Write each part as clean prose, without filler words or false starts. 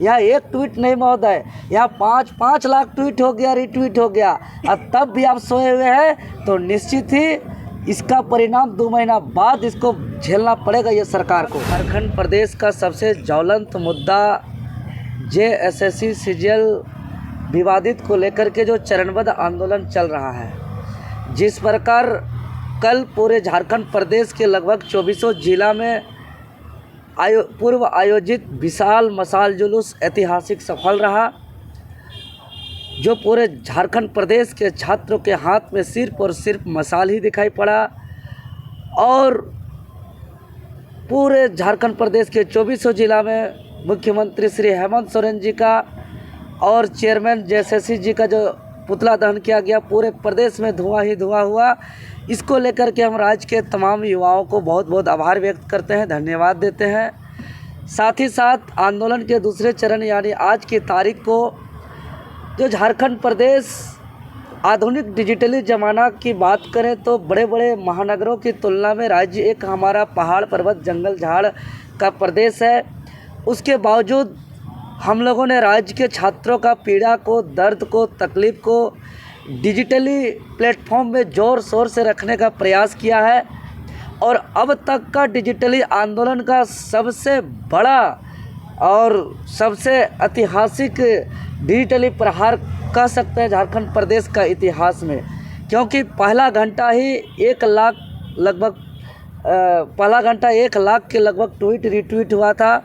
यहाँ एक ट्वीट नहीं महोदय, यहाँ 5-5 लाख ट्वीट हो गया, रिट्वीट हो गया, और तब भी आप सोए हुए हैं। तो निश्चित ही इसका परिणाम 2 महीना बाद इसको झेलना पड़ेगा ये सरकार को। झारखंड प्रदेश का सबसे ज्वलंत मुद्दा जेएसएससी सीजीएल विवादित को लेकर के जो चरणबद्ध आंदोलन चल रहा है, जिस प्रकार कल पूरे झारखंड प्रदेश के लगभग 24 जिला में पूर्व आयोजित विशाल मशाल जुलूस ऐतिहासिक सफल रहा, जो पूरे झारखंड प्रदेश के छात्रों के हाथ में सिर्फ और सिर्फ मशाल ही दिखाई पड़ा, और पूरे झारखंड प्रदेश के 24 जिला में मुख्यमंत्री श्री हेमंत सोरेन जी का और चेयरमैन जेएसएससी जी का जो पुतला दहन किया गया, पूरे प्रदेश में धुआं ही धुआं हुआ। इसको लेकर के हम राज्य के तमाम युवाओं को बहुत बहुत आभार व्यक्त करते हैं, धन्यवाद देते हैं। साथ ही साथ आंदोलन के दूसरे चरण यानी आज की तारीख को जो झारखंड प्रदेश आधुनिक डिजिटली ज़माना की बात करें तो बड़े बड़े महानगरों की तुलना में राज्य एक हमारा पहाड़ पर्वत जंगल झाड़ का प्रदेश है। उसके बावजूद हम लोगों ने राज्य के छात्रों का पीड़ा को, दर्द को, तकलीफ़ को डिजिटली प्लेटफॉर्म में ज़ोर शोर से रखने का प्रयास किया है, और अब तक का डिजिटली आंदोलन का सबसे बड़ा और सबसे ऐतिहासिक डिजिटली प्रहार कह सकते हैं झारखंड प्रदेश का इतिहास में, क्योंकि पहला घंटा 1 लाख के लगभग ट्वीट रिट्वीट हुआ था।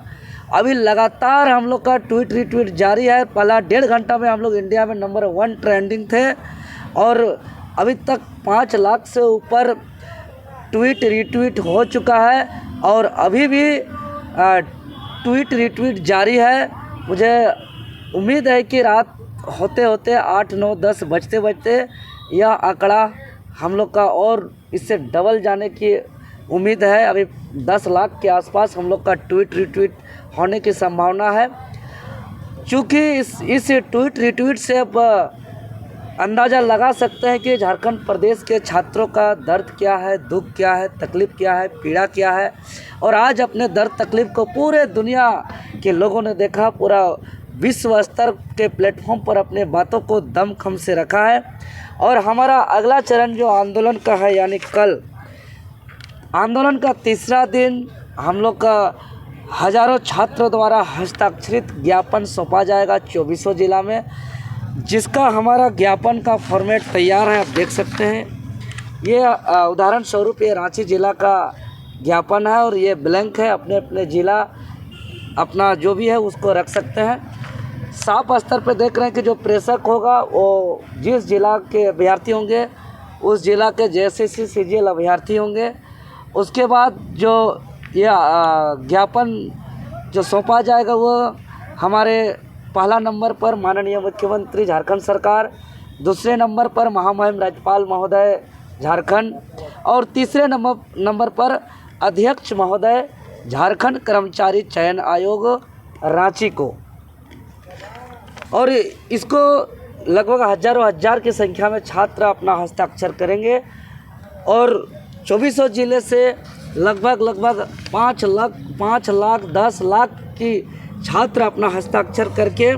अभी लगातार हम लोग का ट्वीट रिट्वीट जारी है। पहला 1.5 घंटा में हम लोग इंडिया में नंबर 1 ट्रेंडिंग थे, और अभी तक 5 लाख से ऊपर ट्वीट रिट्वीट हो चुका है, और अभी भी ट्वीट रिट्वीट जारी है। मुझे उम्मीद है कि रात होते होते 8, 9, 10 बजते यह आंकड़ा हम लोग का और इससे डबल जाने की उम्मीद है। अभी 10 लाख के आसपास हम लोग का ट्वीट रिट्वीट होने की संभावना है। चूँकि इस ट्वीट रिट्वीट से अब अंदाज़ा लगा सकते हैं कि झारखंड प्रदेश के छात्रों का दर्द क्या है, दुख क्या है, तकलीफ़ क्या है, पीड़ा क्या है, और आज अपने दर्द तकलीफ़ को पूरे दुनिया के लोगों ने देखा, पूरा विश्व स्तर के प्लेटफॉर्म पर अपने बातों को दमखम से रखा है। और हमारा अगला चरण जो आंदोलन का है, यानी कल आंदोलन का तीसरा दिन हम लोग का हज़ारों छात्रों द्वारा हस्ताक्षरित ज्ञापन सौंपा जाएगा 24 जिला में, जिसका हमारा ज्ञापन का फॉर्मेट तैयार है, आप देख सकते हैं। ये उदाहरण स्वरूप ये रांची जिला का ज्ञापन है, और ये ब्लैंक है। अपने अपने ज़िला अपना जो भी है उसको रख सकते हैं। साफ स्तर पे देख रहे हैं कि जो प्रेषक होगा वो जिस जिला के अभ्यर्थी होंगे उस जिला के जेएसएससी सीजीएल अभ्यर्थी होंगे। उसके बाद जो यह ज्ञापन जो सौंपा जाएगा वो हमारे पहला नंबर पर माननीय मुख्यमंत्री झारखंड सरकार, दूसरे नंबर पर महामहिम राज्यपाल महोदय झारखंड, और तीसरे नंबर पर अध्यक्ष महोदय झारखंड कर्मचारी चयन आयोग रांची को। और इसको लगभग हज़ारों हजार की संख्या में छात्र अपना हस्ताक्षर करेंगे, और 24 जिले से लगभग 5 लाख 10 लाख की छात्र अपना हस्ताक्षर करके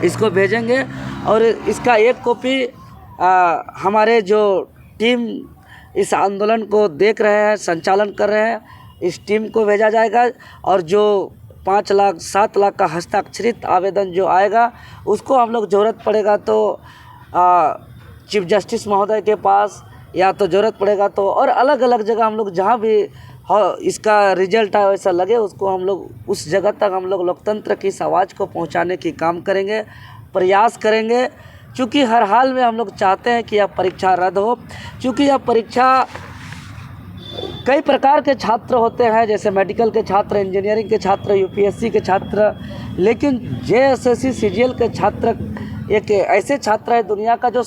इसको भेजेंगे, और इसका एक कॉपी हमारे जो टीम इस आंदोलन को देख रहे हैं, संचालन कर रहे हैं, इस टीम को भेजा जाएगा। और जो 5 लाख 7 लाख का हस्ताक्षरित आवेदन जो आएगा उसको हम लोग ज़रूरत पड़ेगा तो चीफ जस्टिस महोदय के पास, या तो ज़रूरत पड़ेगा तो और अलग अलग जगह हम लोग जहाँ भी इसका रिजल्ट आए वैसा लगे उसको हम लोग उस जगह तक हम लोग लोकतंत्र की इस आवाज़ को पहुँचाने की काम करेंगे, प्रयास करेंगे। चूँकि हर हाल में हम लोग चाहते हैं कि यह परीक्षा रद्द हो, चूँकि यह परीक्षा कई प्रकार के छात्र होते हैं, जैसे मेडिकल के छात्र, इंजीनियरिंग के छात्र, यूपीएससी के छात्र, लेकिन जेएसएससी सीजीएल के छात्र एक ऐसे छात्र है दुनिया का जो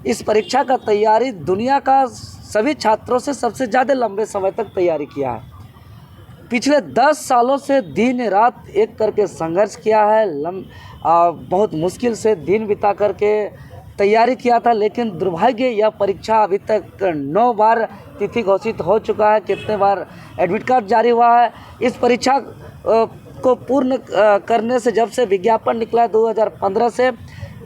इस परीक्षा का तैयारी दुनिया का सभी छात्रों से सबसे ज़्यादा लंबे समय तक तैयारी किया है। पिछले 10 सालों से दिन रात एक करके संघर्ष किया है, बहुत मुश्किल से दिन बिता करके तैयारी किया था, लेकिन दुर्भाग्य यह परीक्षा अभी तक 9 बार तिथि घोषित हो चुका है, कितने बार एडमिट कार्ड जारी हुआ है। इस परीक्षा उसको पूर्ण करने से जब से विज्ञापन निकला 2015 से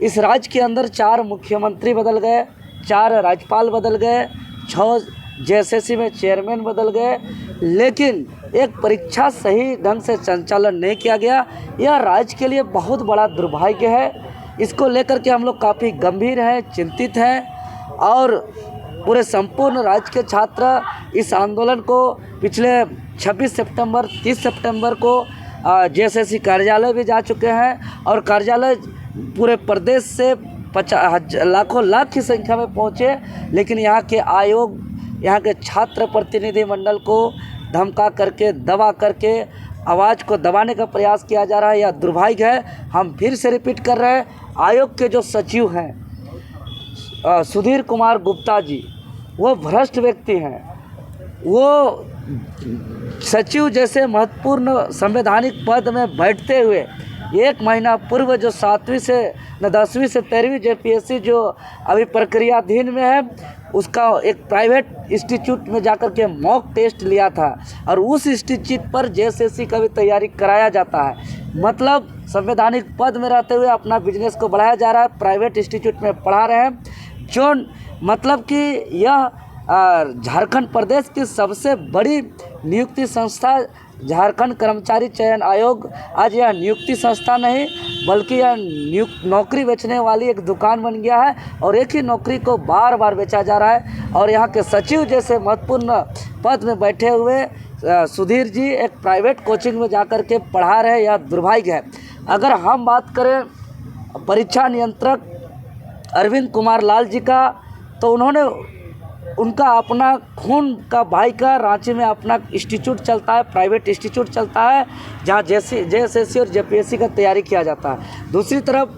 इस राज्य के अंदर 4 मुख्यमंत्री बदल गए, 4 राज्यपाल बदल गए, 6 जेएसएससी में चेयरमैन बदल गए, लेकिन एक परीक्षा सही ढंग से संचालन नहीं किया गया। यह राज्य के लिए बहुत बड़ा दुर्भाग्य है। इसको लेकर के हम लोग काफ़ी गंभीर हैं, चिंतित हैं और पूरे संपूर्ण राज्य के छात्र इस आंदोलन को पिछले 26 सितंबर 30 सितंबर को जेएसएससी कार्यालय भी जा चुके हैं और कार्यालय पूरे प्रदेश से लाखों लाख की संख्या में पहुंचे, लेकिन यहाँ के आयोग, यहाँ के छात्र प्रतिनिधि मंडल को धमका करके, दबा करके आवाज़ को दबाने का प्रयास किया जा रहा है। यह दुर्भाग्य है। हम फिर से रिपीट कर रहे हैं, आयोग के जो सचिव हैं सुधीर कुमार गुप्ता जी, वो भ्रष्ट व्यक्ति हैं। वो सचिव जैसे महत्वपूर्ण संवैधानिक पद में बैठते हुए 1 महीना पूर्व जो 7वीं से 10वीं से 13वीं जेपीएससी जो अभी प्रक्रियाधीन में है, उसका एक प्राइवेट इंस्टीट्यूट में जाकर के मॉक टेस्ट लिया था और उस इंस्टीट्यूट पर जेएसएससी का भी तैयारी कराया जाता है। मतलब संवैधानिक पद में रहते हुए अपना बिजनेस को बढ़ाया जा रहा है, प्राइवेट इंस्टीट्यूट में पढ़ा रहे हैं, जो मतलब कि यह झारखंड प्रदेश की सबसे बड़ी नियुक्ति संस्था झारखंड कर्मचारी चयन आयोग आज यह नियुक्ति संस्था नहीं बल्कि यह नौकरी बेचने वाली एक दुकान बन गया है और एक ही नौकरी को बार बार बेचा जा रहा है। और यहाँ के सचिव जैसे महत्वपूर्ण पद में बैठे हुए सुधीर जी एक प्राइवेट कोचिंग में जाकर के पढ़ा रहे, यह दुर्भाग्य है। अगर हम बात करें परीक्षा नियंत्रक अरविंद कुमार लाल जी का, तो उन्होंने उनका अपना खून का भाई का रांची में अपना इंस्टीट्यूट चलता है, प्राइवेट इंस्टीट्यूट चलता है, जहाँ जेएसएससी और जेपीएससी का तैयारी किया जाता है। दूसरी तरफ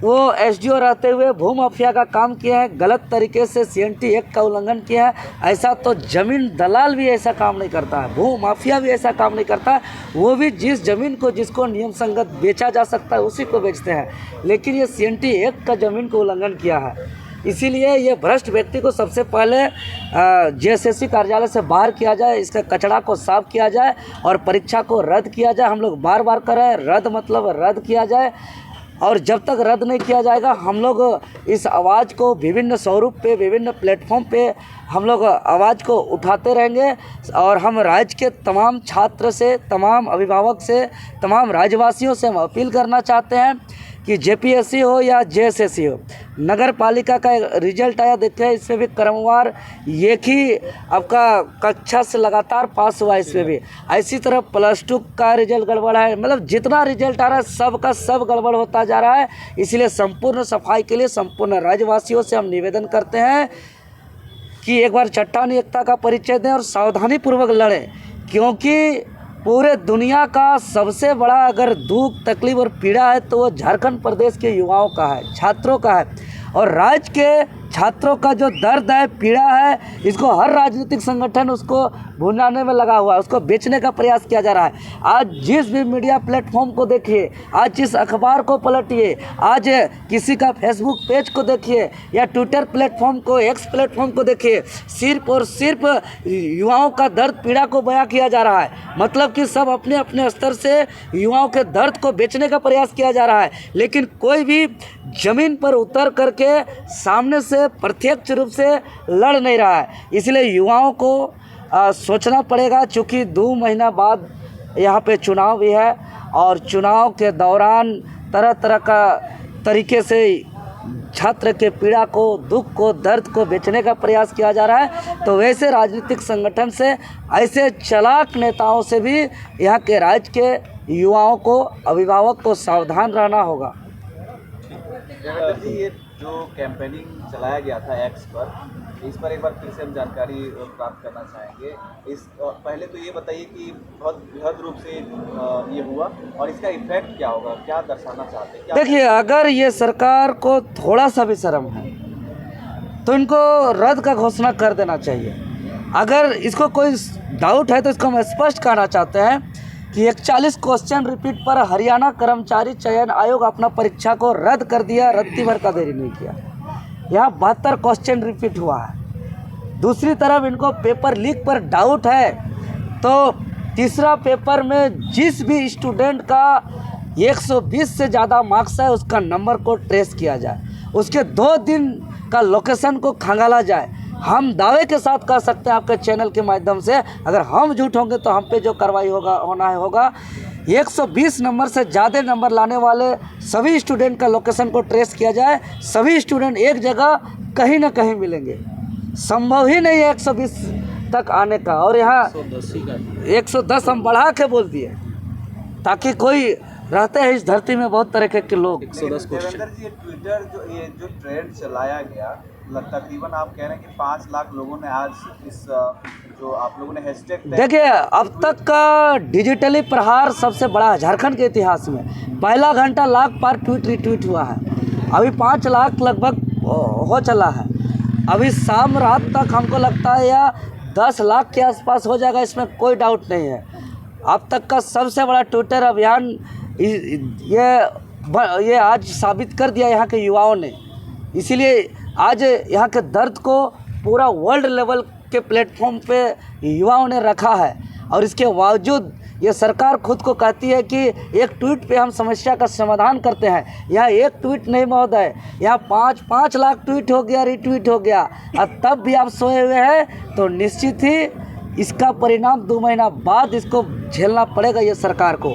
वो एसडीओ रहते हुए भूमाफिया का काम किया है, गलत तरीके से सीएनटी एक्ट का उल्लंघन किया है। ऐसा तो जमीन दलाल भी ऐसा काम नहीं करता है, भूमाफिया भी ऐसा काम नहीं करता है। वो भी जिस जमीन को जिसको नियम संगत बेचा जा सकता है उसी को बेचते हैं, लेकिन ये सीएनटी एक्ट का जमीन को उल्लंघन किया है। इसीलिए ये भ्रष्ट व्यक्ति को सबसे पहले जेएसएससी कार्यालय से बाहर किया जाए, इसके कचरा को साफ किया जाए और परीक्षा को रद्द किया जाए। हम लोग बार बार कर रहे हैं, रद्द मतलब रद्द किया जाए। और जब तक रद्द नहीं किया जाएगा हम लोग इस आवाज़ को विभिन्न स्वरूप पे, विभिन्न प्लेटफॉर्म पे हम लोग आवाज़ को उठाते रहेंगे। और हम राज्य के तमाम छात्र से, तमाम अभिभावक से, तमाम राज्यवासियों से हम अपील करना चाहते हैं कि जेपीएससी हो या जेएसएससी हो, नगर पालिका का रिजल्ट आया, देखते हैं इसमें भी क्रमवार एक ही आपका कक्षा से लगातार पास हुआ, इसमें भी ऐसी तरह +2 का रिजल्ट गड़बड़ है। मतलब जितना रिजल्ट आ रहा है सब का सब गड़बड़ होता जा रहा है। इसलिए संपूर्ण सफाई के लिए संपूर्ण राज्यवासियों से हम निवेदन करते हैं कि एक बार चट्टानी एकता का परिचय दें और सावधानीपूर्वक लड़ें, क्योंकि पूरे दुनिया का सबसे बड़ा अगर दुख, तकलीफ और पीड़ा है तो वो झारखंड प्रदेश के युवाओं का है, छात्रों का है। और राज्य के छात्रों का जो दर्द है, पीड़ा है, इसको हर राजनीतिक संगठन उसको भुनाने में लगा हुआ है, उसको बेचने का प्रयास किया जा रहा है। आज जिस भी मीडिया प्लेटफॉर्म को देखिए, आज जिस अखबार को पलटिए, आज किसी का फेसबुक पेज को देखिए या ट्विटर प्लेटफॉर्म को, एक्स प्लेटफॉर्म को देखिए, सिर्फ और सिर्फ युवाओं का दर्द, पीड़ा को बयां किया जा रहा है। मतलब कि सब अपने अपने स्तर से युवाओं के दर्द को बेचने का प्रयास किया जा रहा है, लेकिन कोई भी ज़मीन पर उतर करके सामने से प्रत्यक्ष रूप से लड़ नहीं रहा है। इसलिए युवाओं को सोचना पड़ेगा, चूँकि 2 महीना बाद यहाँ पे चुनाव भी है और चुनाव के दौरान तरह तरह का तरीके से छात्र के पीड़ा को, दुख को, दर्द को बेचने का प्रयास किया जा रहा है। तो वैसे राजनीतिक संगठन से, ऐसे चालाक नेताओं से भी यहाँ के राज्य के युवाओं को, अभिभावक को सावधान रहना होगा। ये जो कैंपेनिंग चलाया गया था एक्स पर, इस पर एक बार फिर से हम जानकारी प्राप्त करना चाहेंगे। पहले तो ये बताइए कि बहुत बृहद रूप से ये हुआ और इसका इफेक्ट क्या होगा, क्या दर्शाना चाहते हैं? देखिए, अगर ये सरकार को थोड़ा सा भी शर्म है तो इनको रद्द का घोषणा कर देना चाहिए। अगर इसको कोई डाउट है तो इसको हम स्पष्ट कहना चाहते हैं कि 41 क्वेश्चन रिपीट पर हरियाणा कर्मचारी चयन आयोग अपना परीक्षा को रद्द कर दिया, रत्ती भर का देरी नहीं किया। यहाँ 72 क्वेश्चन रिपीट हुआ है। दूसरी तरफ इनको पेपर लीक पर डाउट है तो तीसरा पेपर में जिस भी स्टूडेंट का 120 से ज़्यादा मार्क्स है उसका नंबर को ट्रेस किया जाए, उसके 2 दिन का लोकेशन को खंगाला जाए। हम दावे के साथ कह सकते हैं आपके चैनल के माध्यम से, अगर हम झूठ होंगे तो हम पे जो कार्रवाई होगा 120 नंबर से ज़्यादा नंबर लाने वाले सभी स्टूडेंट का लोकेशन को ट्रेस किया जाए। सभी स्टूडेंट एक जगह कहीं ना कहीं मिलेंगे, संभव ही नहीं है 120 तक आने का। और यहाँ 110 हम बढ़ा के बोल दिए ताकि कोई रहते हैं इस धरती में बहुत तरह के लोग। देवेंद्र जी, ये जो ट्रेंड चलाया गया, तकरीबन आप कह रहे हैं कि 5 लाख लोगों ने आज इस जो आप लोगों ने हैशटैग देखिए, अब तक का डिजिटली प्रहार सबसे बड़ा है झारखंड के इतिहास में। पहला घंटा लाख पार ट्वीट रिट्वीट हुआ है, अभी 5 लाख लगभग हो चला है। अभी शाम रात तक हमको लगता है या 10 लाख के आसपास हो जाएगा, इसमें कोई डाउट नहीं है। अब तक का सबसे बड़ा ट्विटर अभियान ये आज साबित कर दिया यहाँ के युवाओं ने। इसीलिए आज यहाँ के दर्द को पूरा वर्ल्ड लेवल के प्लेटफॉर्म पे युवाओं ने रखा है। और इसके बावजूद ये सरकार खुद को कहती है कि एक ट्वीट पे हम समस्या का समाधान करते हैं। यहाँ एक ट्वीट नहीं महोदय, यहाँ 5 लाख ट्वीट हो गया, रिट्वीट हो गया, और तब भी आप सोए हुए हैं। तो निश्चित ही इसका परिणाम 2 महीना बाद इसको झेलना पड़ेगा ये सरकार को।